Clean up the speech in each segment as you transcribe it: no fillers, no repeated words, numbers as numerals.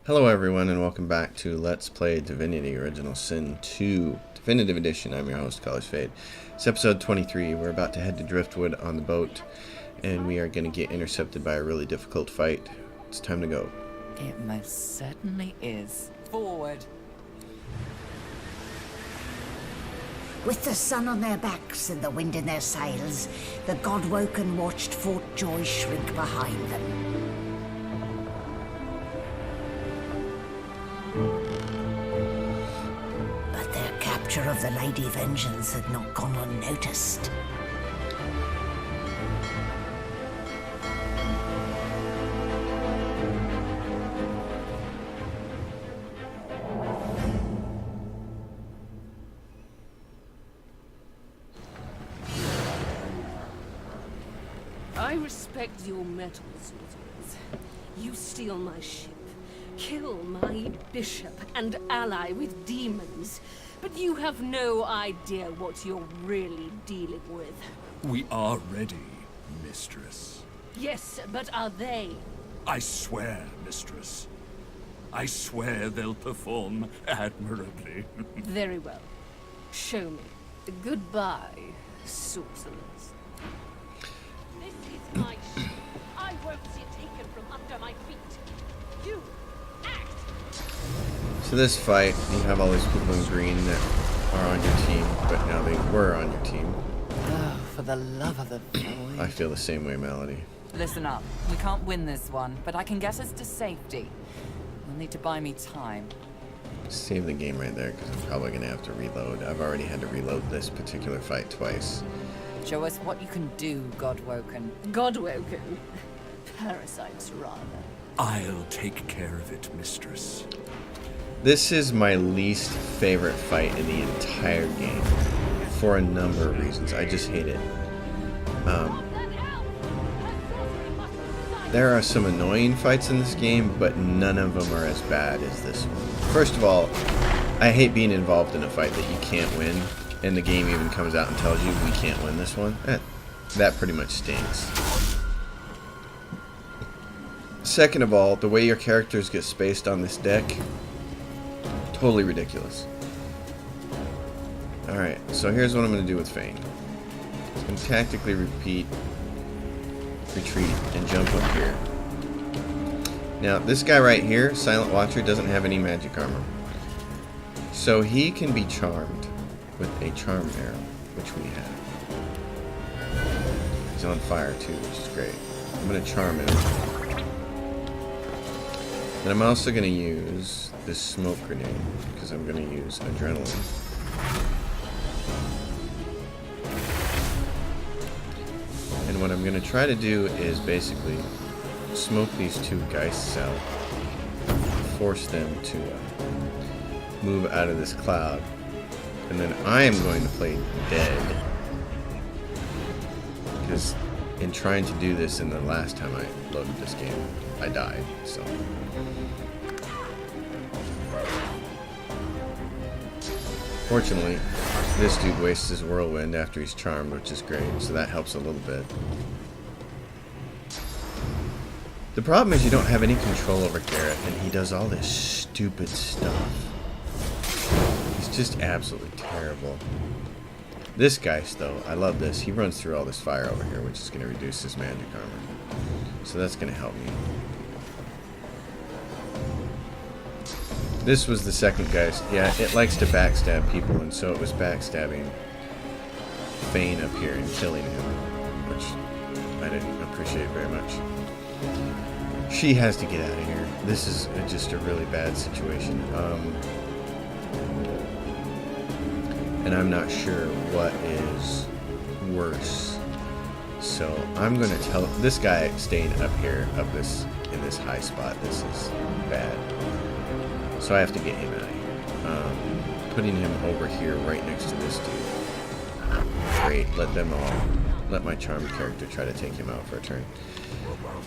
Hello everyone and welcome back to Let's Play Divinity Original Sin 2 Definitive Edition. I'm your host, College Fade. It's episode 23. We're about to head to Driftwood on the boat and we are going to get intercepted by a really difficult fight. It's time to go. It most certainly is. Forward. With the sun on their backs and the wind in their sails, the God-woken watched Fort Joy shrink behind them. But their capture of the Lady Vengeance had not gone unnoticed. I respect your mettle, sorcerers. You steal my ship, kill my bishop, and ally with demons. But you have no idea what you're really dealing with. We are ready, mistress. Yes, but are they? I swear, mistress. I swear they'll perform admirably. Very well. Show me. Goodbye, sorcerers. This is my ship. I won't see it taken from under my feet. You, act! So this fight, you have all these people in green that are on your team, but now they were on your team. Oh, for the love of the void. I feel the same way, Melody. Listen up. We can't win this one, but I can get us to safety. You'll need to buy me time. Save the game right there because I'm probably going to have to reload. I've already had to reload this particular fight twice. Show us what you can do, God-woken. Godwoken. Parasites, rather. I'll take care of it, mistress. This is my least favorite fight in the entire game for a number of reasons. I just hate it. There are some annoying fights in this game, but none of them are as bad as this one. First of all, I hate being involved in a fight that you can't win, and the game even comes out and tells you we can't win this one. That pretty much stinks. Second of all, the way your characters get spaced on this deck, totally ridiculous. Alright, so here's what I'm going to do with Fane. I'm going to tactically retreat, and jump up here. Now, this guy right here, Silent Watcher, doesn't have any magic armor. So he can be charmed with a charm arrow, which we have. He's on fire too, which is great. I'm going to charm him. And I'm also going to use this smoke grenade, because I'm going to use adrenaline. And what I'm going to try to do is basically smoke these two geists out, force them to move out of this cloud, and then I am going to play dead, because in trying to do this in the last time I loaded this game, I died, so. Fortunately, this dude wastes his whirlwind after he's charmed, which is great, so that helps a little bit. The problem is you don't have any control over Garrett, and he does all this stupid stuff. He's just absolutely terrible. This Geist, though, I love this. He runs through all this fire over here, which is going to reduce his magic armor. So that's going to help me. This was the second Geist. Yeah, it likes to backstab people, and so it was backstabbing Fane up here and killing him, which I didn't appreciate very much. She has to get out of here. This is just a really bad situation. And I'm not sure what is worse. So I'm going to tell this guy staying up here, in this high spot. This is bad. So I have to get him out of here. Putting him over here right next to this dude. Great. Let my charmed character try to take him out for a turn.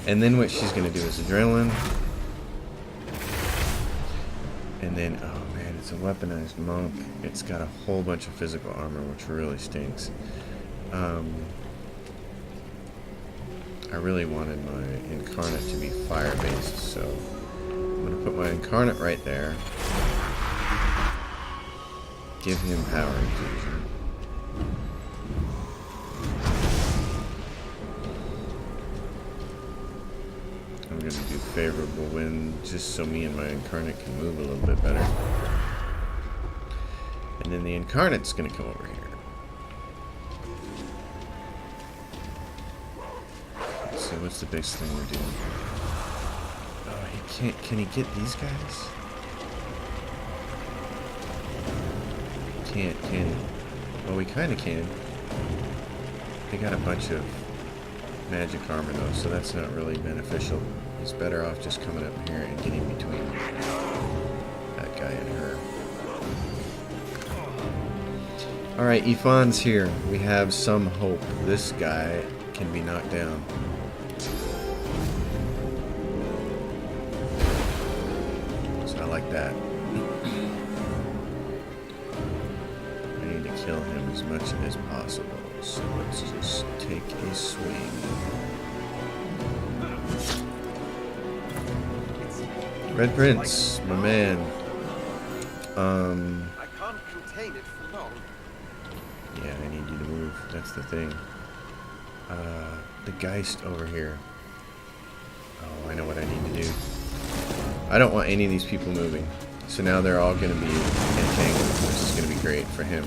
And then what she's going to do is adrenaline. And then, oh man, it's a weaponized monk. It's got a whole bunch of physical armor, which really stinks. I really wanted my incarnate to be fire-based, so I'm going to put my incarnate right there. Give him power infusion. I'm going to do favorable wind just so me and my incarnate can move a little bit better. And then the incarnate's going to come over here. So what's the biggest thing we're doing? Oh, he can't. Can he get these guys? He can't, can he? Well, we kind of can. They got a bunch of magic armor though, so that's not really beneficial. He's better off just coming up here and getting between that guy and her. Alright, Ifan's here. We have some hope. This guy can be knocked down. So I like that. I need to kill him as much as possible. So let's just take a swing. Red Prince, my man. I can't contain it for long. Yeah, I need you to move. That's the thing. The Geist over here. Oh, I know what I need to do. I don't want any of these people moving. So now they're all going to be entangled, which is going to be great for him.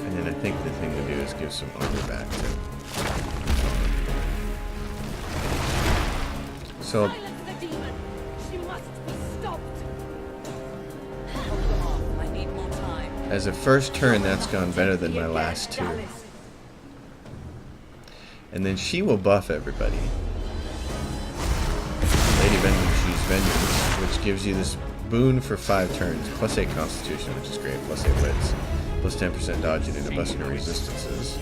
And then I think the thing to do is give some armor back to him. So Silence the demon! She must be stopped! Hold them off. I need more time. as a first turn, that's gone better than my last two. And then she will buff everybody. Lady Vengeance, she's Vengeance, which gives you this boon for 5 turns, plus 8 Constitution, which is great, plus 8 Wits, plus 10% dodging and a busting of resistances.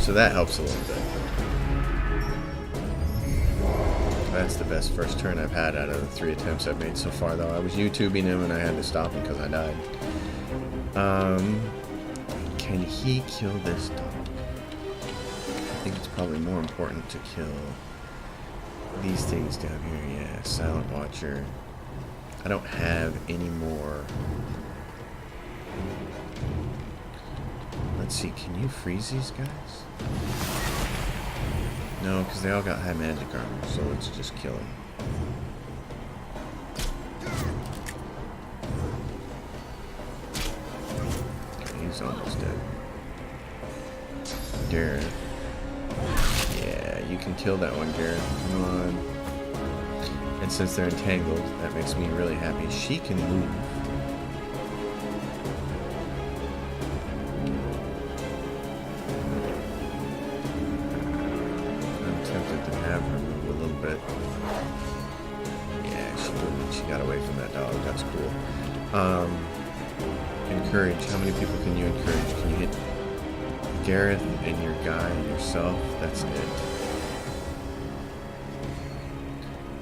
So that helps a little bit. That's the best first turn I've had out of the 3 attempts I've made so far, though. I was YouTubing him and I had to stop him because I died. Can he kill this dog? I think it's probably more important to kill these things down here. Yeah, Silent Watcher. I don't have any more. Let's see, can you freeze these guys? No, because they all got high magic armor, so let's just kill them. Okay, he's almost dead. Gareth. Yeah, you can kill that one, Gareth. Come on. And since they're entangled, that makes me really happy. She can move. I'm tempted to have her move a little bit. Yeah, she wouldn't. She got away from that dog. That's cool. Encourage. How many people can you encourage? Can you hit Gareth and your guy and yourself? That's it.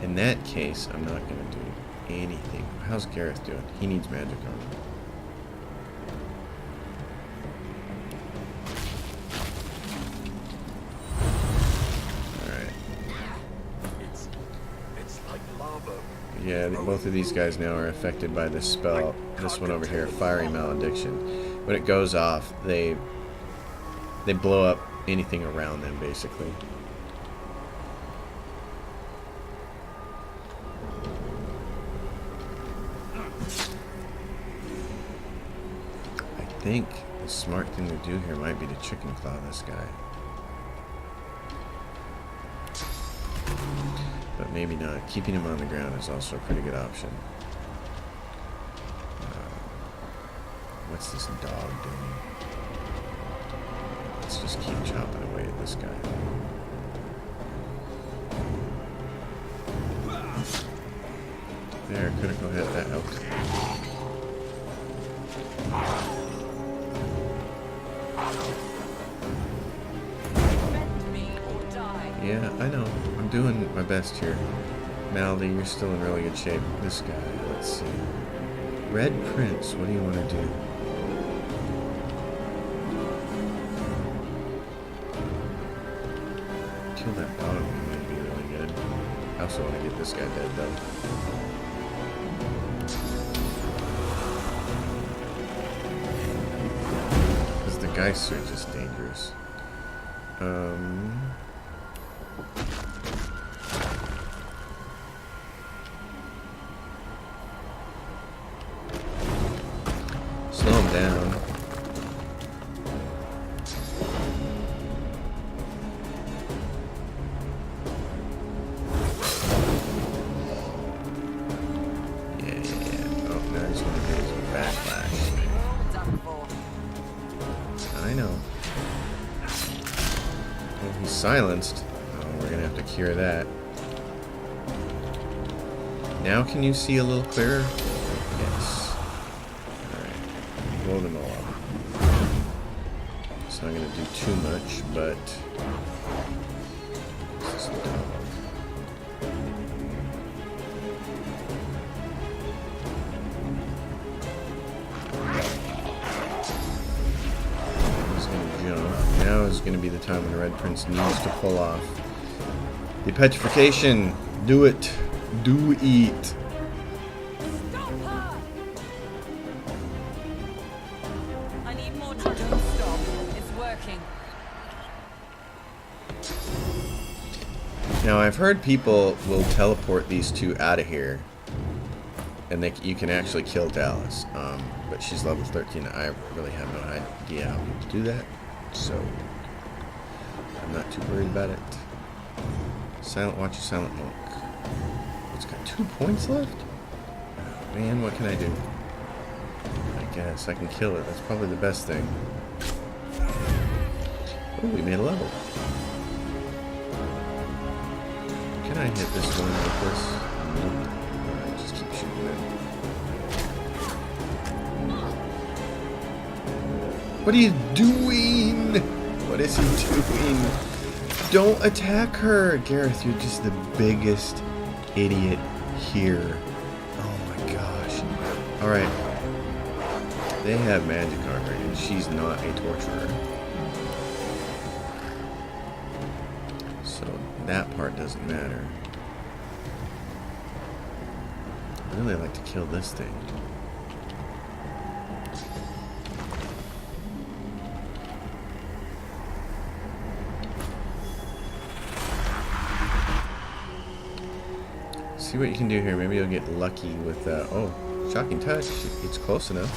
In that case, I'm not going to do anything. How's Gareth doing? He needs magic armor. Alright. It's like lava. Yeah, both of these guys now are affected by this spell. This one over here, Fiery Malediction. When it goes off, they blow up anything around them, basically. I think the smart thing to do here might be to chicken claw this guy. But maybe not. Keeping him on the ground is also a pretty good option. What's this dog doing? Let's just keep chopping away at this guy. There, critical hit, that helped. Defend me or die. Yeah, I know. I'm doing my best here. Maldy, you're still in really good shape. This guy, let's see. Red Prince, what do you want to do? Kill that dog might be really good. I also want to get this guy dead though. Because the geists are just dangerous. Slow him down. I know. Well, he's silenced. Oh, we're gonna have to cure that. Now can you see a little clearer? Yes. Alright. Blow them all up. It's not gonna do too much, but... This is the dog. Now is going to be the time when the Red Prince needs to pull off the petrification. Do it. Do it. Stop her! I need more to don't stop. It's working. Now I've heard people will teleport these two out of here, and you can actually kill Dallis. But she's level 13. I really have no idea how to do that. So, I'm not too worried about it. Watch a silent monk. It's got 2 points left? Oh, man, what can I do? I guess I can kill it. That's probably the best thing. Oh, we made a level. Can I hit this one like this? Nope. Alright, just keep shooting it. What are you doing? What is he doing? Don't attack her! Gareth, you're just the biggest idiot here. Oh my gosh. Alright. They have magic armor, and she's not a torturer. So that part doesn't matter. I'd really like to kill this thing. See what you can do here. Maybe you'll get lucky with oh, shocking touch. It's close enough.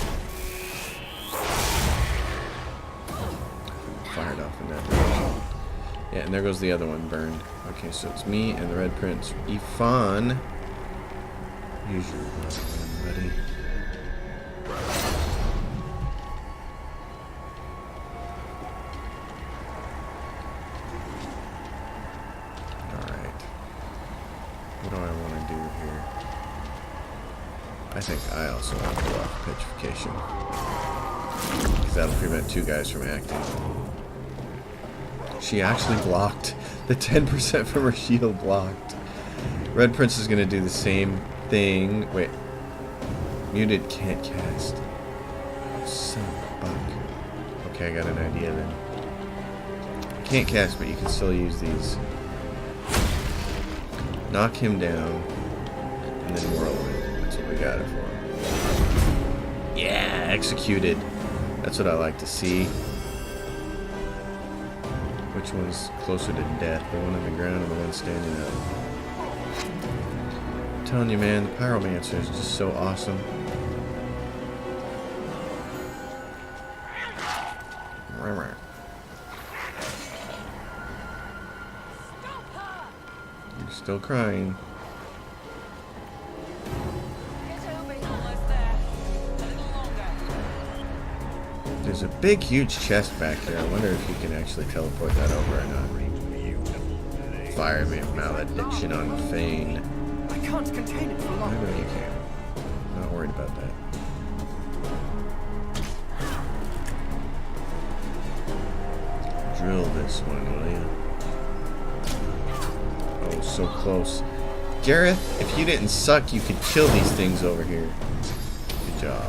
Fired off in that direction. Yeah, and there goes the other one burned. Okay, so it's me and the Red Prince. Ifan. Use your weapon, buddy. What do I want to do here? I think I also want to pull off petrification. Because that'll prevent 2 guys from acting. She actually blocked. The 10% from her shield blocked. Red Prince is going to do the same thing. Wait. Muted can't cast. Son of a buck. Okay, I got an idea then. Can't cast, but you can still use these. Knock him down, and then whirlwind. That's what we got it for. Yeah, executed. That's what I like to see. Which one's closer to death? The one on the ground or the one standing up? I'm telling you, man, the Pyromancer is just so awesome. You're still crying. There's a big, huge chest back there. I wonder if you can actually teleport that over or not. Fire me malediction on Fane. I can't contain it for I long. know you can. Not worried about that. Drill this one, will you? Oh, so close. Gareth, if you didn't suck, you could kill these things over here. Good job.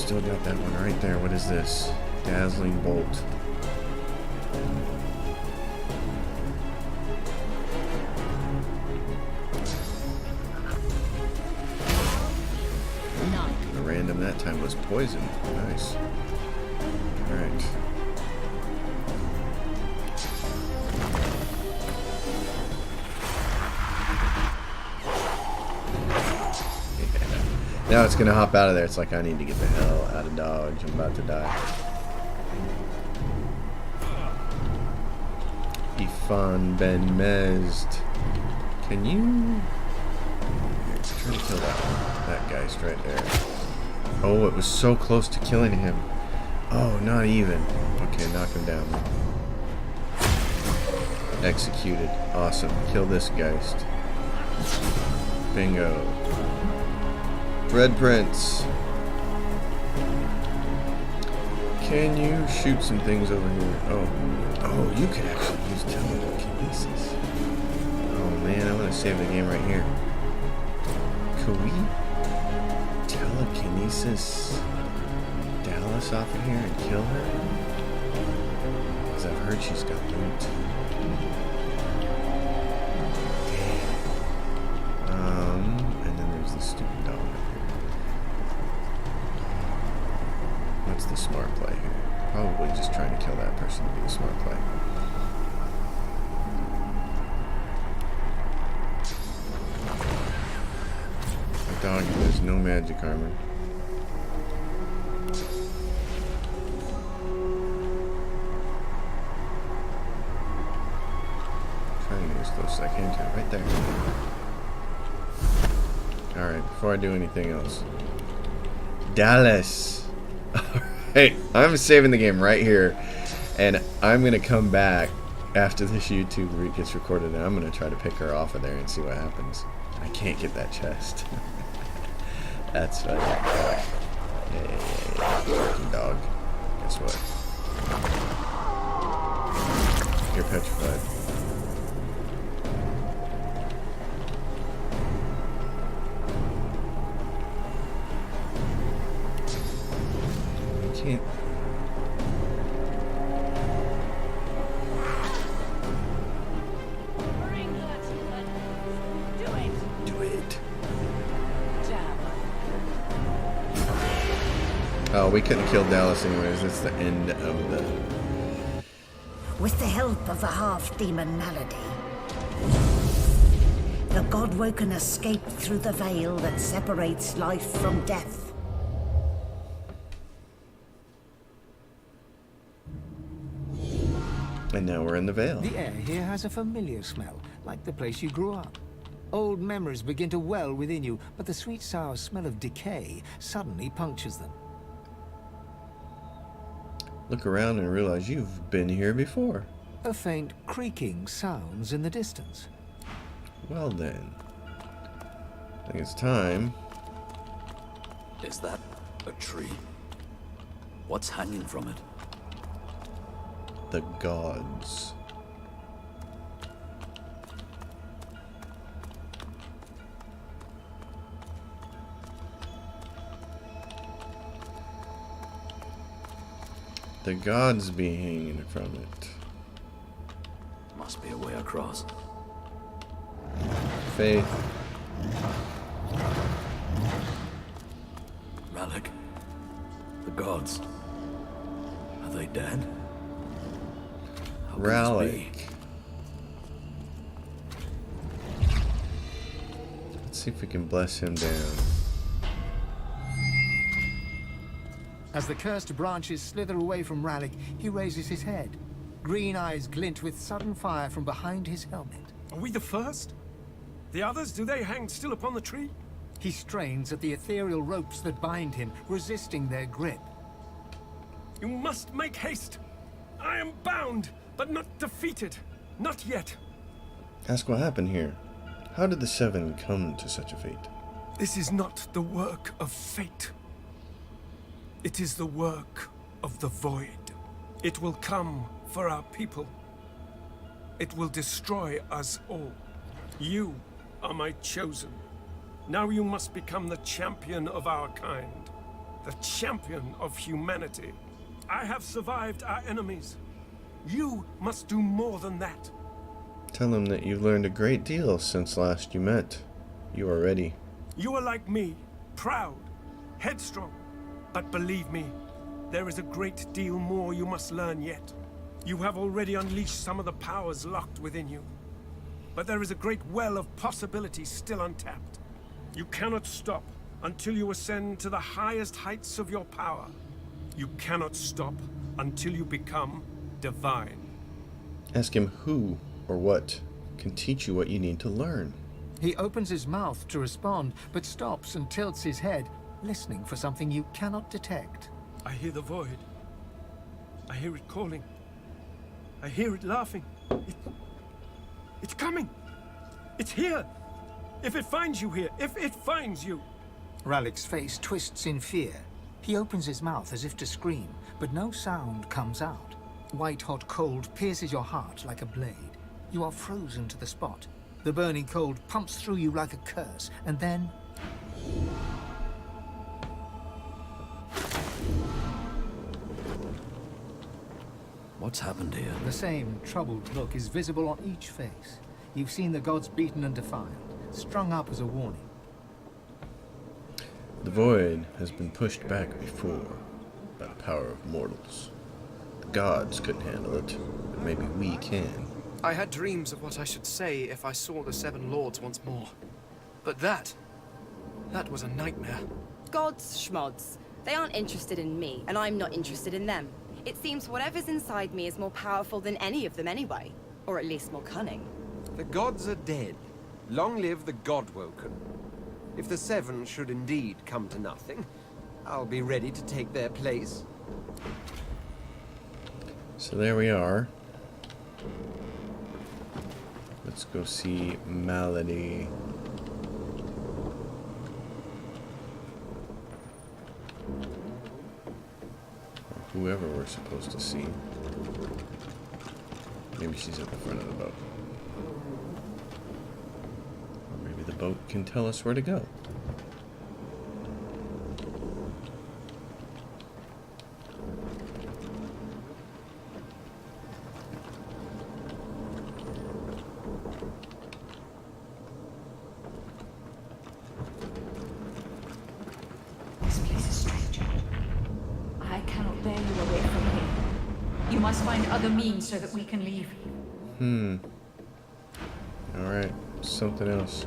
still got that one right there. What is this? Dazzling Bolt. The random that time was poison. Nice. Alright. Now it's gonna hop out of there. It's like I need to get the hell out of Dodge. I'm about to die. Ifan Ben Mezd. Can you... Here, try to kill that geist right there. Oh, it was so close to killing him. Oh, not even. Okay, knock him down. Executed. Awesome. Kill this geist. Bingo. Red Prince. Can you shoot some things over here? Oh, you could actually use telekinesis. Oh man, I'm gonna save the game right here. Could we telekinesis Dallis off of here and kill her? Because I've heard she's got loot. Damn. And then there's the stupid dog. What's the smart play here? Probably just trying to kill that person to be a smart play. The dog has no magic armor. Trying to get as close as I can to it. Right there. Alright, before I do anything else. Dallis! Alright, I'm saving the game right here, and I'm gonna come back after this YouTube gets recorded, and I'm gonna try to pick her off of there and see what happens. I can't get that chest. That's funny. Yeah. Fucking dog. Guess what? You're petrified. Can't. Do it. Oh, we couldn't kill Dallis anyways. That's the end of the... With the help of the half-demon malady, the Godwoken escaped through the veil that separates life from death. And now we're in the Vale. The air here has a familiar smell, like the place you grew up. Old memories begin to well within you, but the sweet sour smell of decay suddenly punctures them. Look around and realize you've been here before. A faint creaking sounds in the distance. Well then. I think it's time. Is that a tree? What's hanging from it? The gods. The gods be hanging from it. Must be a way across. Faith. Relic. The gods. Are they dead? How can this Relic. Let's see if we can bless him down. As the cursed branches slither away from Ralik, he raises his head. Green eyes glint with sudden fire from behind his helmet. Are we the first? The others, do they hang still upon the tree? He strains at the ethereal ropes that bind him, resisting their grip. You must make haste. I am bound, but not defeated. Not yet. Ask what happened here. How did the Seven come to such a fate? This is not the work of fate. It is the work of the Void. It will come for our people. It will destroy us all. You are my chosen. Now you must become the champion of our kind. the champion of humanity. I have survived our enemies. You must do more than that. Tell him that you've learned a great deal since last you met. You are ready. You are like me, proud, headstrong. But believe me, there is a great deal more you must learn yet. You have already unleashed some of the powers locked within you. But there is a great well of possibilities still untapped. You cannot stop until you ascend to the highest heights of your power. You cannot stop until you become divine. Ask him who or what can teach you what you need to learn. He opens his mouth to respond, but stops and tilts his head, listening for something you cannot detect. I hear the void. I hear it calling. I hear it laughing. It's coming. It's here. If it finds you here, if it finds you. Ralik's face twists in fear. He opens his mouth as if to scream, but no sound comes out. White-hot cold pierces your heart like a blade. You are frozen to the spot. The burning cold pumps through you like a curse, and then... What's happened here? The same troubled look is visible on each face. You've seen the gods beaten and defiled, strung up as a warning. The void has been pushed back before by the power of mortals. The gods couldn't handle it, but maybe we can. I had dreams of what I should say if I saw the Seven Lords once more. But that was a nightmare. Gods, schmods. They aren't interested in me, and I'm not interested in them. It seems whatever's inside me is more powerful than any of them anyway. Or at least more cunning. The gods are dead. Long live the God-Woken. If the Seven should indeed come to nothing, I'll be ready to take their place. So there we are. Let's go see Malady. Or whoever we're supposed to see. Maybe she's at the front of the boat. Or maybe the boat can tell us where to go. This place is strange. I cannot bear you away from here. You must find other means so that we can leave. Alright, something else.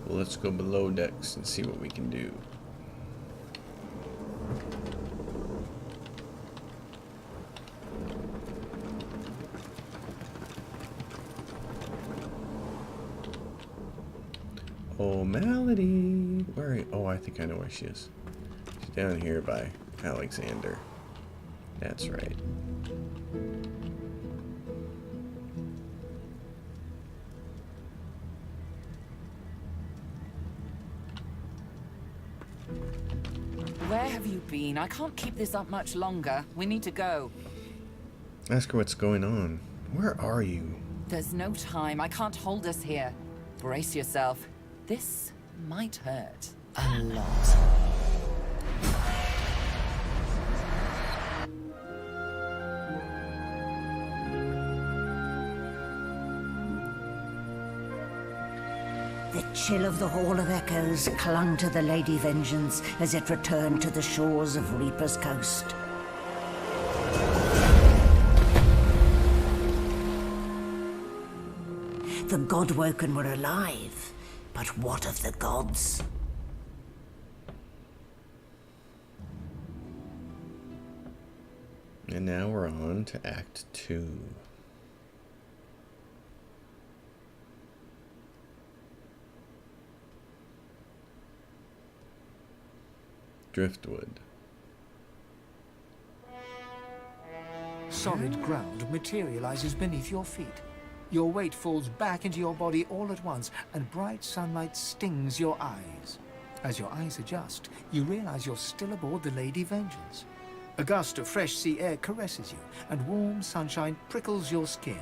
Well, let's go below decks and see what we can do. Oh, Malady! Where are you? Oh, I think I know where she is. She's down here by Alexander. That's right. Where have you been? I can't keep this up much longer. We need to go. Ask her what's going on. Where are you? There's no time. I can't hold us here. Brace yourself. This might hurt a lot. The chill of the Hall of Echoes clung to the Lady Vengeance as it returned to the shores of Reaper's Coast. The God-Woken were alive, but what of the gods? And now we're on to Act 2. Driftwood. Solid ground materializes beneath your feet. Your weight falls back into your body all at once, and bright sunlight stings your eyes. As your eyes adjust, you realize you're still aboard the Lady Vengeance. A gust of fresh sea air caresses you, and warm sunshine prickles your skin.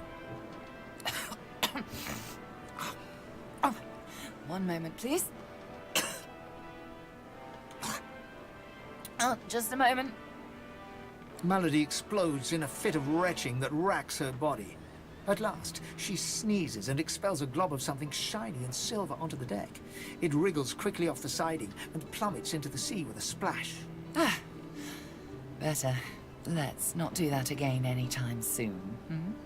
One moment, please. Oh, just a moment. Malady explodes in a fit of retching that racks her body. At last, she sneezes and expels a glob of something shiny and silver onto the deck. It wriggles quickly off the siding and plummets into the sea with a splash. Ah, better. Let's not do that again anytime soon.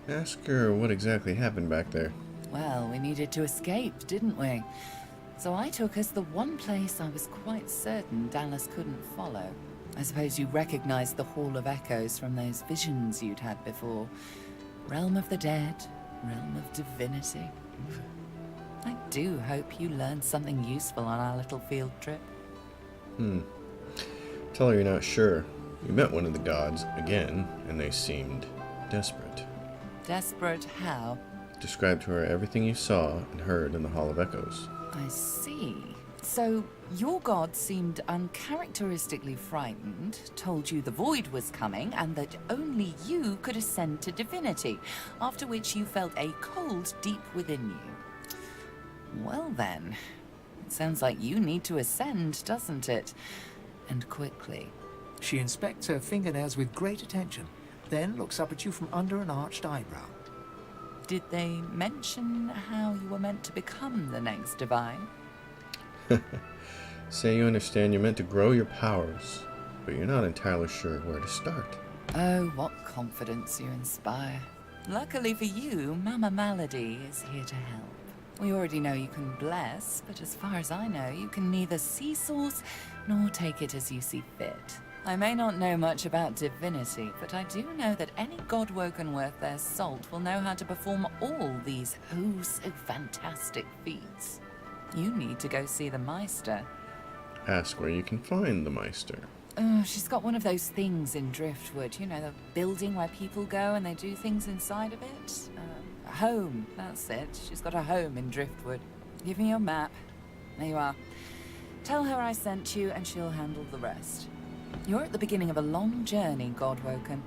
Ask her what exactly happened back there. Well, we needed to escape, didn't we? So I took us the one place I was quite certain Dallis couldn't follow. I suppose you recognized the Hall of Echoes from those visions you'd had before. Realm of the dead, realm of divinity. I do hope you learned something useful on our little field trip. Tell her you're not sure. You met one of the gods again, and they seemed desperate. Desperate how? Describe to her everything you saw and heard in the Hall of Echoes. I see. So, your god seemed uncharacteristically frightened, told you the void was coming, and that only you could ascend to divinity, after which you felt a cold deep within you. Well then, it sounds like you need to ascend, doesn't it? And quickly. She inspects her fingernails with great attention, then looks up at you from under an arched eyebrow. Did they mention how you were meant to become the next divine? Say you understand you're meant to grow your powers, but you're not entirely sure where to start. Oh, what confidence you inspire. Luckily for you, Mama Malady is here to help. We already know you can bless, but as far as I know, you can neither see source nor take it as you see fit. I may not know much about divinity, but I do know that any god-woken worth their salt will know how to perform all these so fantastic feats. You need to go see the Meister. Ask where you can find the Meister. She's got one of those things in Driftwood, you know, the building where people go and they do things inside of it. A home, that's it. She's got a home in Driftwood. Give me your map. There you are. Tell her I sent you and she'll handle the rest. You're at the beginning of a long journey, Godwoken.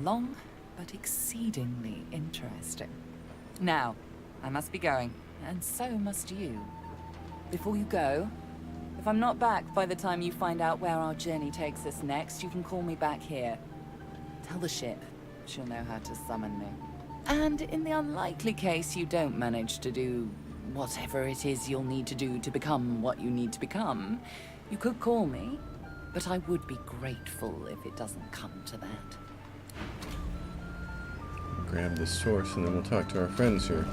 Long, but exceedingly interesting. Now, I must be going, and so must you. Before you go, if I'm not back by the time you find out where our journey takes us next, you can call me back here. Tell the ship. She'll know how to summon me. And in the unlikely case you don't manage to do whatever it is you'll need to do to become what you need to become, you could call me, but I would be grateful if it doesn't come to that. Grab this source and then we'll talk to our friends here.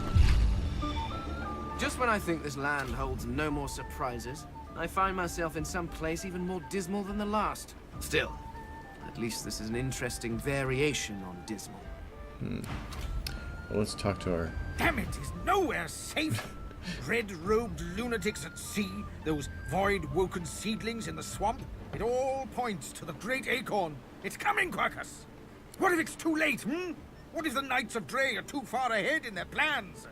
Just when I think this land holds no more surprises, I find myself in some place even more dismal than the last. Still, at least this is an interesting variation on dismal. Well, let's talk to our... Damn it, is nowhere safe. Red-robed lunatics at sea, those void-woken seedlings in the swamp. It all points to the great acorn. It's coming, Quercus. What if it's too late, What if the Knights of Dre are too far ahead in their plans?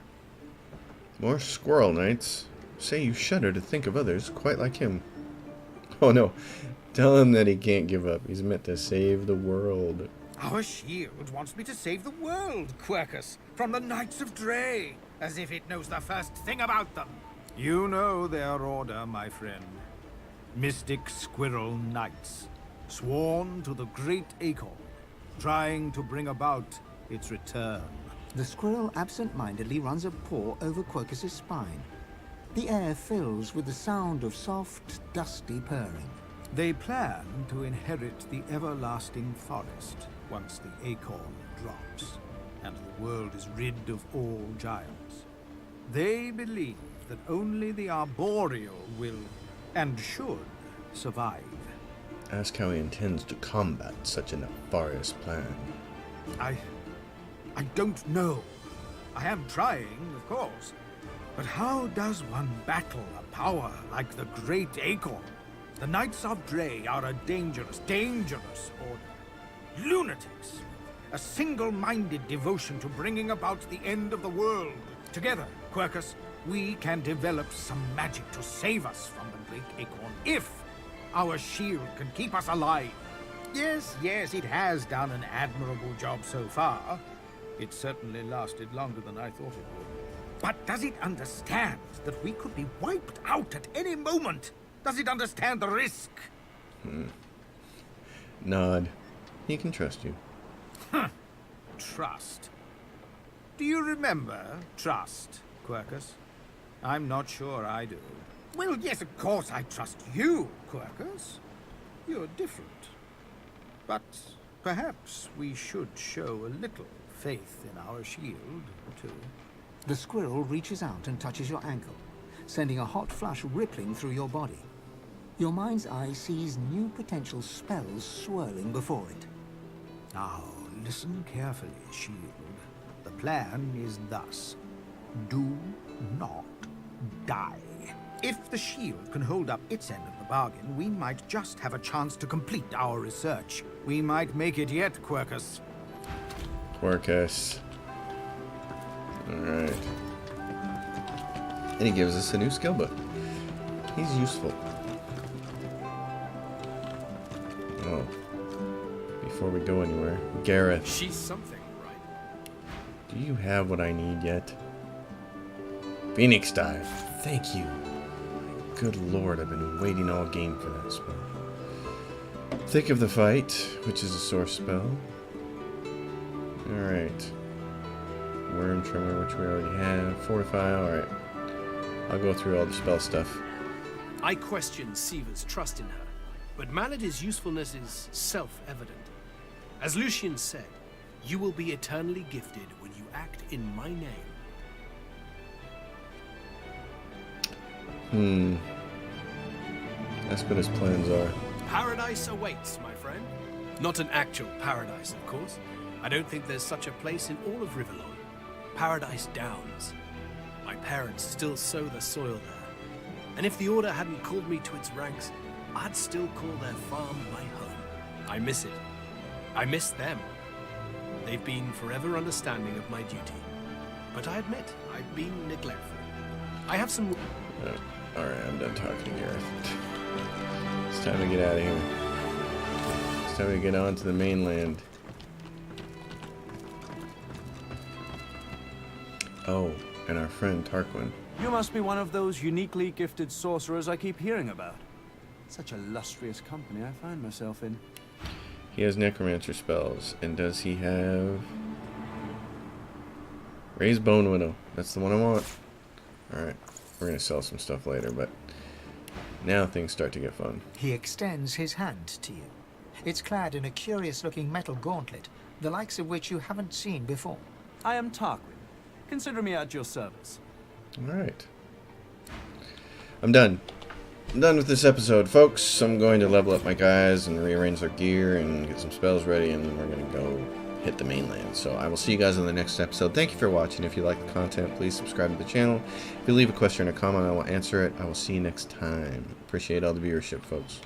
More squirrel knights. Say you shudder to think of others quite like him. Oh no, tell him that he can't give up. He's meant to save the world. Our shield wants me to save the world, Quercus, from the Knights of Dre, as if it knows the first thing about them. You know their order, my friend. Mystic Squirrel Knights, sworn to the great acorn, trying to bring about its return. The squirrel absent-mindedly runs a paw over Quercus's spine. The air fills with the sound of soft, dusty purring. They plan to inherit the everlasting forest once the acorn drops, and the world is rid of all giants. They believe that only the arboreal will, and should, survive. Ask how he intends to combat such a nefarious plan. I don't know. I am trying, of course. But how does one battle a power like the Great Acorn? The Knights of Dre are a dangerous order. Lunatics. A single-minded devotion to bringing about the end of the world. Together, Quercus, we can develop some magic to save us from the Great Acorn, if our shield can keep us alive. Yes, it has done an admirable job so far. It certainly lasted longer than I thought it would. But does it understand that we could be wiped out at any moment? Does it understand the risk? Nod. He can trust you. Trust. Do you remember trust, Quercus? I'm not sure I do. Well, yes, of course I trust you, Quercus. You're different. But perhaps we should show a little faith in our shield, too. The squirrel reaches out and touches your ankle, sending a hot flush rippling through your body. Your mind's eye sees new potential spells swirling before it. Now, listen carefully, shield. The plan is thus. Do not die. If the shield can hold up its end of the bargain, we might just have a chance to complete our research. We might make it yet, Quercus. Quercus. Alright. And he gives us a new skill book. He's useful. Oh. Before we go anywhere, Gareth. She's something, right? Do you have what I need yet? Phoenix Dive. Thank you. Good lord, I've been waiting all game for that spell. Thick of the Fight, which is a source spell. Alright. Worm Tremor, which we already have. Fortify, alright. I'll go through all the spell stuff. I question Siva's trust in her, but Malady's usefulness is self-evident. As Lucian said, you will be eternally gifted when you act in my name. That's what his plans are. Paradise awaits, my friend. Not an actual paradise, of course. I don't think there's such a place in all of Rivellon. Paradise Downs. My parents still sow the soil there. And if the Order hadn't called me to its ranks, I'd still call their farm my home. I miss it. I miss them. They've been forever understanding of my duty. But I admit, I've been neglectful. I have some... Alright, I'm done talking to Gareth. It's time to get out of here. It's time to get on to the mainland. Oh, and our friend Tarquin. You must be one of those uniquely gifted sorcerers I keep hearing about. Such illustrious company I find myself in. He has necromancer spells, and does he have... Raise Bone Widow. That's the one I want. Alright, we're gonna sell some stuff later, but now things start to get fun. He extends his hand to you. It's clad in a curious-looking metal gauntlet, the likes of which you haven't seen before. I am Tarquin. Consider me at your service. Alright. I'm done. I'm done with this episode, folks. I'm going to level up my guys and rearrange their gear and get some spells ready, and then we're going to go hit the mainland. So I will see you guys in the next episode. Thank you for watching. If you like the content, please subscribe to the channel. If you leave a question or comment, I will answer it. I will see you next time. Appreciate all the viewership, folks.